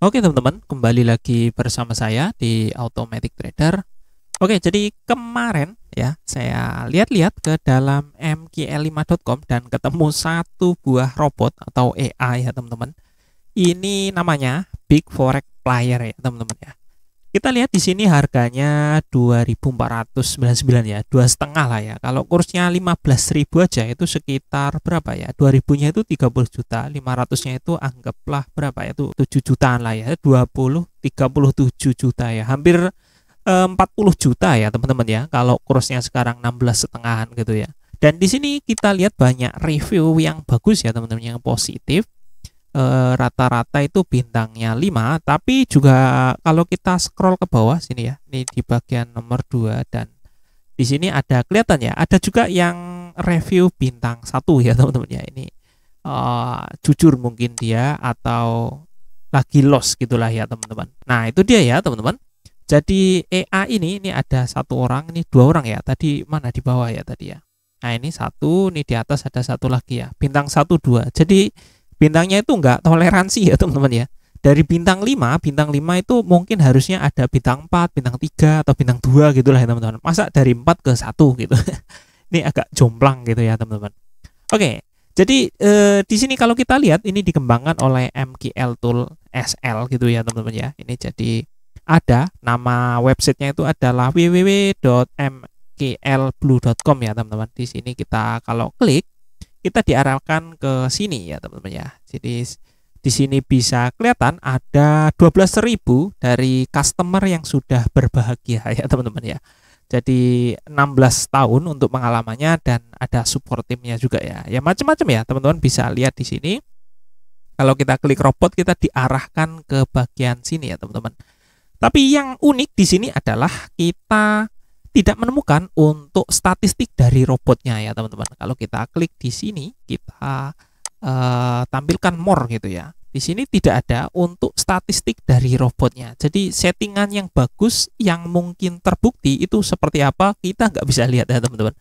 Oke teman-teman, kembali lagi bersama saya di Automatic Trader. Oke, jadi kemarin ya saya lihat-lihat ke dalam mkl5.com dan ketemu satu buah robot atau AI ya teman-teman. Ini namanya Big Forex Player ya teman-teman ya. Kita lihat di sini harganya 2.499 ya, 2,5 lah ya. Kalau kursnya 15.000 aja itu sekitar berapa ya? 2.000-nya itu 30 juta, 500-nya itu anggaplah berapa ya? Itu 7 jutaan lah ya. 37 juta ya. Hampir 40 juta ya teman-teman ya. Kalau kursnya sekarang 16,5 gitu ya. Dan di sini kita lihat banyak review yang bagus ya teman-teman, yang positif. Rata-rata itu bintangnya 5, tapi juga kalau kita scroll ke bawah sini ya, ini di bagian nomor 2 dan di sini ada kelihatan ya, ada juga yang review bintang 1 ya teman-teman ya. Ini jujur mungkin dia atau lagi loss gitulah ya teman-teman. Nah, itu dia ya teman-teman. Jadi AI ini ada satu orang, ini 2 orang ya. Tadi mana di bawah ya tadi ya. Nah, ini satu, ini di atas ada satu lagi ya. Bintang 1 2. Jadi bintangnya itu enggak toleransi ya teman-teman ya. Dari bintang 5 itu mungkin harusnya ada bintang 4, bintang 3 atau bintang 2 gitulah ya teman-teman. Masa dari 4 ke 1 gitu. Ini agak jomplang gitu ya teman-teman. Oke, jadi di sini kalau kita lihat ini dikembangkan oleh MKL Tool SL gitu ya teman-teman ya. Ini jadi ada nama websitenya itu adalah www.mklblue.com ya teman-teman. Di sini kita kalau klik kita diarahkan ke sini ya teman-teman ya. Jadi di sini bisa kelihatan ada 12.000 dari customer yang sudah berbahagia ya teman-teman ya. Jadi 16 tahun untuk pengalamannya dan ada support timnya juga ya. Ya macam-macam ya teman-teman, bisa lihat di sini. Kalau kita klik robot kita diarahkan ke bagian sini ya teman-teman. Tapi yang unik di sini adalah kita tidak menemukan untuk statistik dari robotnya ya teman-teman. Kalau kita klik di sini, kita tampilkan more gitu ya. Di sini tidak ada untuk statistik dari robotnya. Jadi settingan yang bagus yang mungkin terbukti itu seperti apa kita nggak bisa lihat ya teman-teman.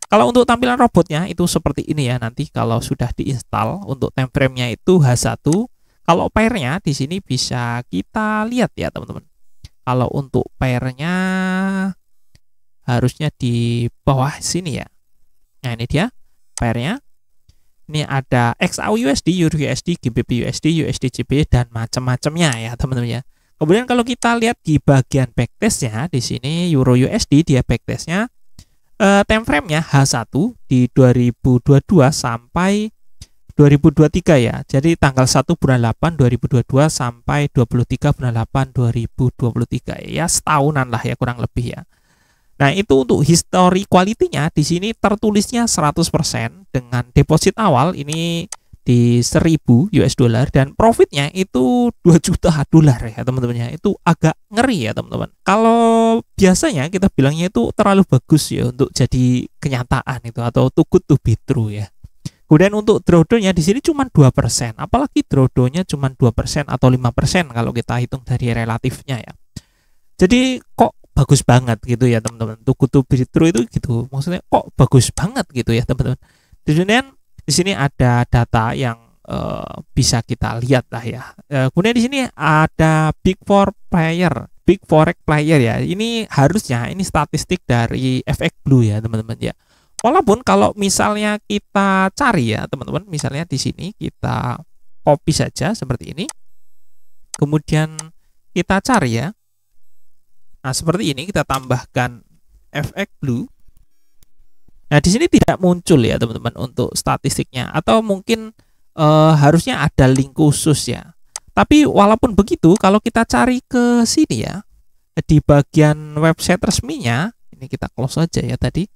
Kalau untuk tampilan robotnya itu seperti ini ya, nanti kalau sudah diinstal. Untuk time frame-nya itu H1. Kalau pair-nya di sini bisa kita lihat ya teman-teman. Kalau untuk pair-nya harusnya di bawah sini ya. Nah, ini dia pairnya. Ini ada XAUUSD, EURUSD, GBPUSD, USDGB dan macam-macamnya ya teman-teman ya. Kemudian kalau kita lihat di bagian backtestnya, di sini EURUSD dia backtestnya time frame-nya H1 di 2022 sampai 2023 ya. Jadi tanggal 1 bulan 8 2022 sampai 23 bulan 8 2023 ya, setahunan lah ya kurang lebih ya. Nah, itu untuk history quality-nya di sini tertulisnya 100% dengan deposit awal ini di 1.000 US dollar dan profitnya itu 2 juta dolar ya teman-teman ya. Itu agak ngeri ya teman-teman. Kalau biasanya kita bilangnya itu terlalu bagus ya untuk jadi kenyataan itu atau too good to be true ya. Kemudian untuk drawdown-nya di sini cuma 2%. Apalagi drawdown-nya cuma 2% atau 5% kalau kita hitung dari relatifnya ya. Jadi kok bagus banget gitu ya teman-teman. Too true itu gitu. Maksudnya kok bagus banget gitu ya teman-teman. Kemudian di sini ada data yang bisa kita lihat lah ya. Kemudian di sini ada Big Four Player, Big Forex Player ya. Ini harusnya ini statistik dari FX Blue ya teman-teman ya. Walaupun kalau misalnya kita cari ya teman-teman, misalnya di sini kita copy saja seperti ini. Kemudian kita cari ya. Nah, seperti ini kita tambahkan FX Blue. Nah, di sini tidak muncul ya teman-teman untuk statistiknya, atau mungkin harusnya ada link khusus ya. Tapi walaupun begitu, kalau kita cari ke sini ya, di bagian website resminya, ini kita close aja ya tadi.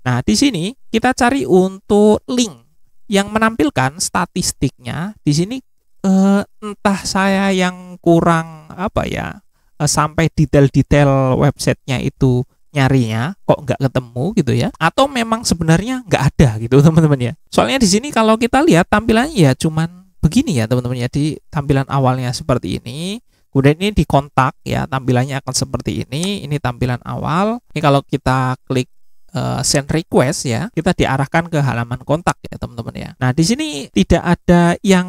Nah, di sini kita cari untuk link yang menampilkan statistiknya. Di sini entah saya yang kurang apa ya, sampai detail-detail websitenya itu nyarinya kok nggak ketemu gitu ya, atau memang sebenarnya nggak ada gitu teman-teman ya. Soalnya di sini kalau kita lihat tampilannya ya cuman begini ya teman-teman ya, di tampilan awalnya seperti ini, kemudian ini di kontak ya tampilannya akan seperti ini tampilan awal. Ini kalau kita klik send request ya, kita diarahkan ke halaman kontak ya teman-teman ya. Nah, di sini tidak ada yang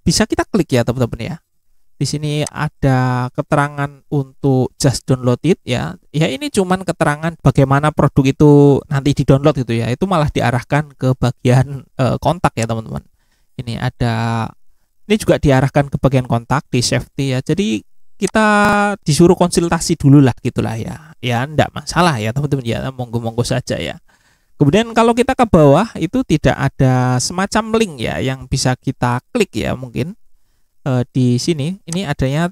bisa kita klik ya teman-teman ya. Di sini ada keterangan untuk just download it ya. Ya ini cuman keterangan bagaimana produk itu nanti di-download gitu ya. Itu malah diarahkan ke bagian kontak ya teman-teman. Ini juga diarahkan ke bagian kontak di safety ya. Jadi kita disuruh konsultasi dulu lah gitulah ya. Ya enggak masalah ya teman-teman ya. Monggo-monggo saja ya. Kemudian kalau kita ke bawah itu tidak ada semacam link ya yang bisa kita klik ya mungkin. Di sini ini adanya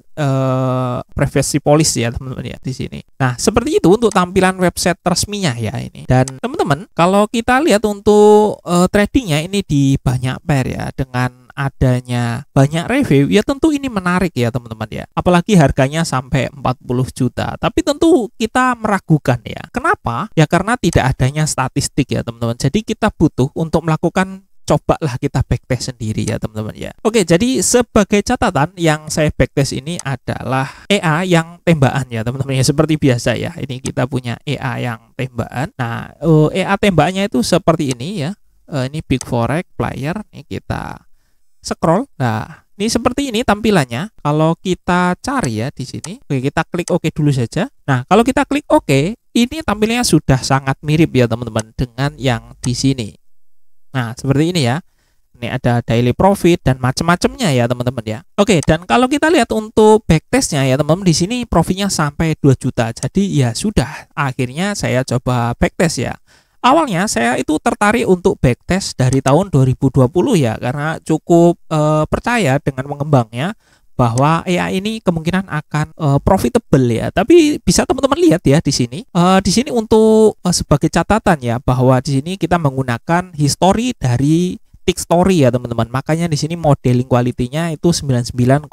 privacy policy ya teman-teman ya di sini. Nah, seperti itu untuk tampilan website resminya ya ini. Dan teman-teman, kalau kita lihat untuk tradingnya ini di banyak pair ya dengan adanya banyak review ya tentu ini menarik ya teman-teman ya. Apalagi harganya sampai 40 juta. Tapi tentu kita meragukan ya. Kenapa? Ya karena tidak adanya statistik ya teman-teman. Jadi kita butuh untuk melakukan cobalah kita backtest sendiri ya teman-teman ya. Oke, jadi sebagai catatan yang saya backtest ini adalah EA yang tembakan ya teman-teman ya, seperti biasa ya. Ini kita punya EA yang tembakan. Nah, EA tembakannya itu seperti ini ya. Ini Big Forex player. Ini kita scroll. Nah, ini seperti ini tampilannya. Kalau kita cari ya di sini. Oke, kita klik OK dulu saja. Nah, kalau kita klik OK, ini tampilannya sudah sangat mirip ya teman-teman dengan yang di sini. Nah, seperti ini ya. Ini ada daily profit dan macam-macamnya ya, teman-teman ya. Oke, dan kalau kita lihat untuk backtestnya ya, teman-teman, di sini profitnya sampai 2 juta. Jadi ya sudah, akhirnya saya coba backtest ya. Awalnya saya itu tertarik untuk backtest dari tahun 2020 ya, karena cukup percaya dengan mengembangnya bahwa AI ini kemungkinan akan profitable ya. Tapi bisa teman-teman lihat ya di sini. Di sini untuk sebagai catatan ya bahwa di sini kita menggunakan history dari tick story ya teman-teman. Makanya di sini modeling quality-nya itu 99,9%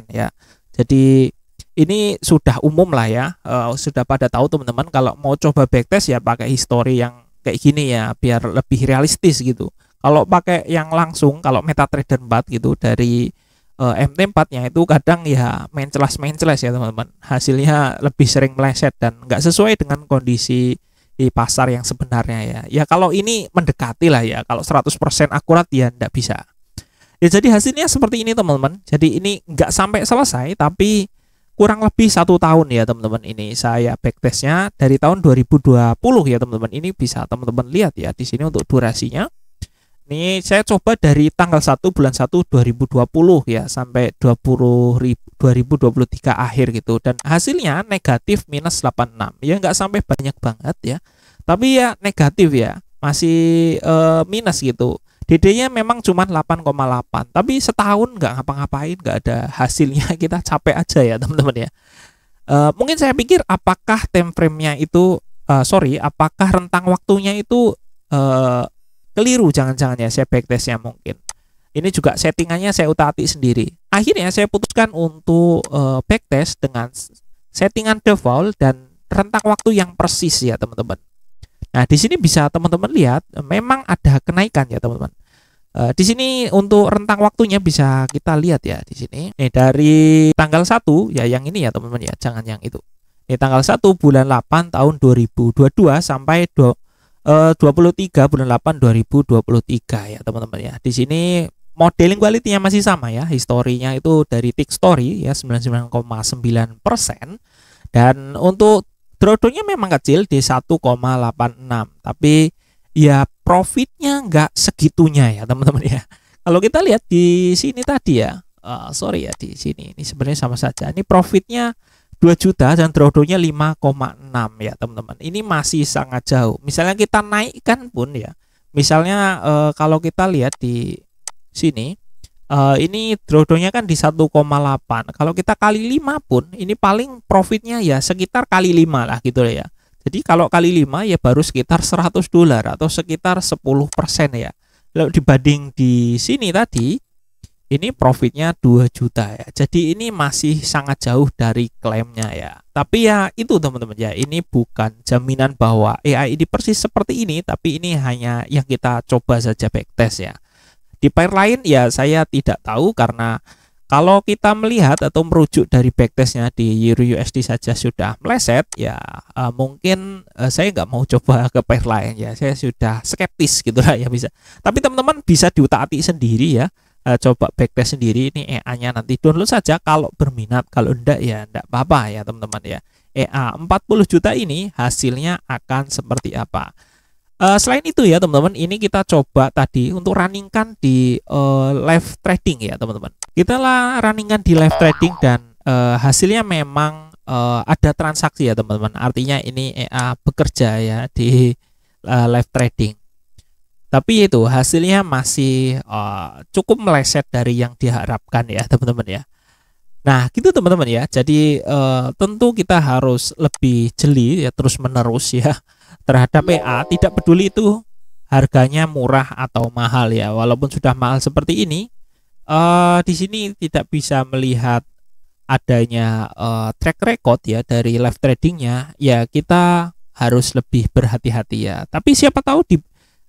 ya. Jadi ini sudah umum lah ya. Sudah pada tahu teman-teman kalau mau coba backtest ya pakai history yang kayak gini ya biar lebih realistis gitu. Kalau pakai yang langsung kalau MetaTrader 4 gitu dari MT4-nya itu kadang ya mencelas ya teman-teman. Hasilnya lebih sering meleset dan nggak sesuai dengan kondisi di pasar yang sebenarnya ya. Ya kalau ini mendekati lah ya. Kalau 100% akurat ya nggak bisa. Ya jadi hasilnya seperti ini teman-teman. Jadi ini nggak sampai selesai tapi kurang lebih 1 tahun ya teman-teman. Ini saya backtestnya dari tahun 2020 ya teman-teman. Ini bisa teman-teman lihat ya di sini untuk durasinya. Ini saya coba dari tanggal 1 bulan 1 2020 ya sampai 2023 akhir gitu dan hasilnya negatif minus 86 ya nggak sampai banyak banget ya tapi ya negatif ya masih minus gitu. DD-nya memang cuma 8,8 tapi setahun nggak ngapa-ngapain, nggak ada hasilnya, kita capek aja ya teman-teman ya. Mungkin saya pikir apakah time frame-nya itu apakah rentang waktunya itu keliru, jangan-jangan ya saya backtestnya mungkin. Ini juga settingannya saya utak-atik sendiri. Akhirnya saya putuskan untuk backtest dengan settingan default dan rentang waktu yang persis ya teman-teman. Nah di sini bisa teman-teman lihat memang ada kenaikan ya teman-teman. Di sini untuk rentang waktunya bisa kita lihat ya di sini. Nih dari tanggal 1 ya yang ini ya teman-teman ya, jangan yang itu. Ini tanggal 1 bulan 8 tahun 2022 sampai 23 bulan 8 2023 ya teman-teman ya. Di sini modeling quality-nya masih sama ya. Historinya itu dari tick story ya 99,9% dan untuk drawdown-nya memang kecil di 1,86 tapi ya profitnya nggak segitunya ya teman-teman ya. Kalau kita lihat di sini tadi ya, sorry ya di sini ini sebenarnya sama saja. Ini profitnya 2 juta dan drawdown-nya 5,6 ya teman-teman. Ini masih sangat jauh. Misalnya kita naikkan pun ya. Misalnya kalau kita lihat di sini ini drawdown-nya kan di 1,8. Kalau kita kali 5 pun ini paling profitnya ya sekitar kali 5 lah gitu ya. Jadi kalau kali 5 ya baru sekitar $100 atau sekitar 10% ya. Lalu dibanding di sini tadi ini profitnya 2 juta ya. Jadi ini masih sangat jauh dari klaimnya ya. Tapi ya itu teman-teman ya, ini bukan jaminan bahwa AI ini persis seperti ini, tapi ini hanya yang kita coba saja backtest ya. Di pair lain ya saya tidak tahu karena kalau kita melihat atau merujuk dari backtestnya di EURUSD saja sudah meleset ya, mungkin saya nggak mau coba ke pair lain ya. Saya sudah skeptis gitulah ya bisa. Tapi teman-teman bisa diutak-atik sendiri ya. coba backtest sendiri. Ini EA-nya nanti download saja kalau berminat, kalau enggak ya enggak apa-apa ya teman-teman ya. EA 40 juta ini hasilnya akan seperti apa. Selain itu ya teman-teman, ini kita coba tadi untuk runningkan di live trading ya teman-teman. Kita lah runningkan di live trading dan hasilnya memang ada transaksi ya teman-teman. Artinya ini EA bekerja ya di live trading. Tapi itu hasilnya masih cukup meleset dari yang diharapkan ya teman-teman ya. Nah gitu teman-teman ya. Jadi tentu kita harus lebih jeli ya, terus menerus ya terhadap EA, tidak peduli itu harganya murah atau mahal ya. Walaupun sudah mahal seperti ini, di sini tidak bisa melihat adanya track record ya dari live tradingnya. Ya kita harus lebih berhati-hati ya. Tapi siapa tahu di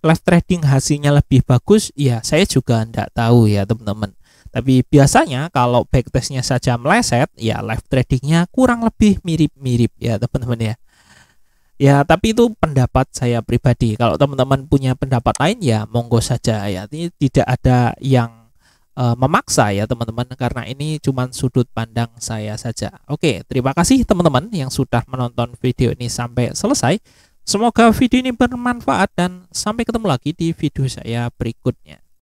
live trading hasilnya lebih bagus, ya saya juga tidak tahu ya teman-teman. Tapi biasanya kalau backtestnya saja meleset, ya live tradingnya kurang lebih mirip-mirip ya teman-teman ya. Ya, tapi itu pendapat saya pribadi. Kalau teman-teman punya pendapat lain ya monggo saja ya. Ini tidak ada yang memaksa ya teman-teman, karena ini cuma sudut pandang saya saja. Oke, terima kasih teman-teman yang sudah menonton video ini sampai selesai. Semoga video ini bermanfaat dan sampai ketemu lagi di video saya berikutnya.